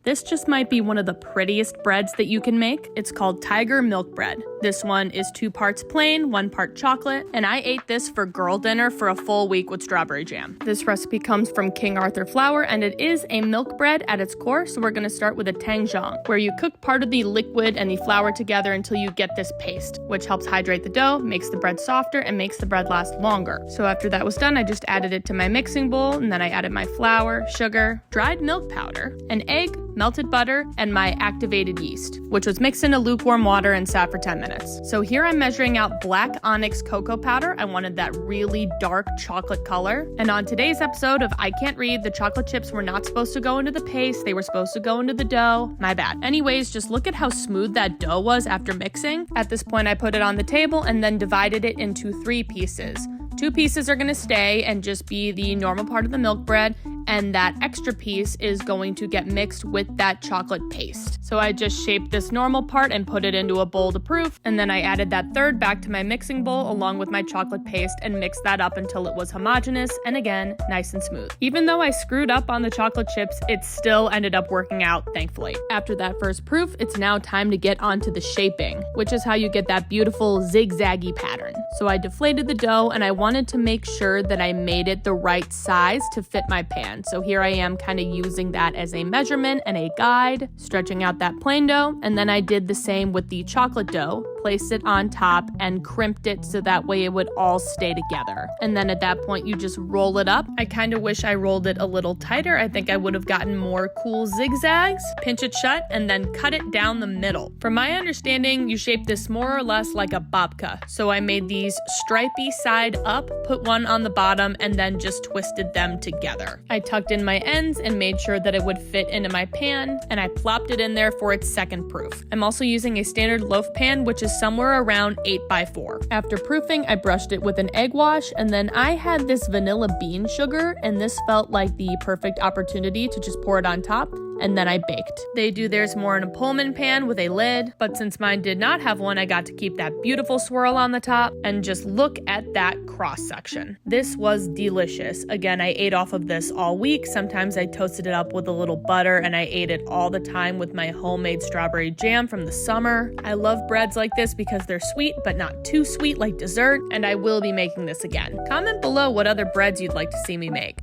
This just might be one of the prettiest breads that you can make. It's called Tiger Milk Bread. This one is 2 parts plain, 1 part chocolate, and I ate this for girl dinner for a full week with strawberry jam. This recipe comes from King Arthur flour, and it is a milk bread at its core, so we're gonna start with a tangzhong, where you cook part of the liquid and the flour together until you get this paste, which helps hydrate the dough, makes the bread softer, and makes the bread last longer. So after that was done, I just added it to my mixing bowl, and then I added my flour, sugar, dried milk powder, an egg, melted butter, and my activated yeast, which was mixed into lukewarm water and sat for 10 minutes. So here I'm measuring out black onyx cocoa powder. I wanted that really dark chocolate color. And on today's episode of I Can't Read, the chocolate chips were not supposed to go into the paste. They were supposed to go into the dough. My bad. Anyways, just look at how smooth that dough was after mixing. At this point, I put it on the table and then divided it into 3 pieces. 2 pieces are going to stay and just be the normal part of the milk bread, and that extra piece is going to get mixed with that chocolate paste. So I just shaped this normal part and put it into a bowl to proof, and then I added that third back to my mixing bowl along with my chocolate paste and mixed that up until it was homogeneous and again, nice and smooth. Even though I screwed up on the chocolate chips, it still ended up working out, thankfully. After that first proof, it's now time to get onto the shaping, which is how you get that beautiful zigzaggy pattern. So I deflated the dough and I wanted to make sure that I made it the right size to fit my pan. So here I am kind of using that as a measurement and a guide, stretching out that plain dough. And then I did the same with the chocolate dough, placed it on top and crimped it so that way it would all stay together. And then at that point, you just roll it up. I kind of wish I rolled it a little tighter. I think I would have gotten more cool zigzags. Pinch it shut and then cut it down the middle. From my understanding, you shape this more or less like a babka. So I made these stripy side up, put one on the bottom, and then just twisted them together. I tucked in my ends and made sure that it would fit into my pan, and I plopped it in there for its second proof. I'm also using a standard loaf pan, which is somewhere around 8x4. After proofing, I brushed it with an egg wash, and then I had this vanilla bean sugar, and this felt like the perfect opportunity to just pour it on top, and then I baked. They do theirs more in a Pullman pan with a lid, but since mine did not have one, I got to keep that beautiful swirl on the top, and just look at that cross section. This was delicious. Again, I ate off of this all week. Sometimes I toasted it up with a little butter, and I ate it all the time with my homemade strawberry jam from the summer. I love breads like this because they're sweet, but not too sweet like dessert, and I will be making this again. Comment below what other breads you'd like to see me make.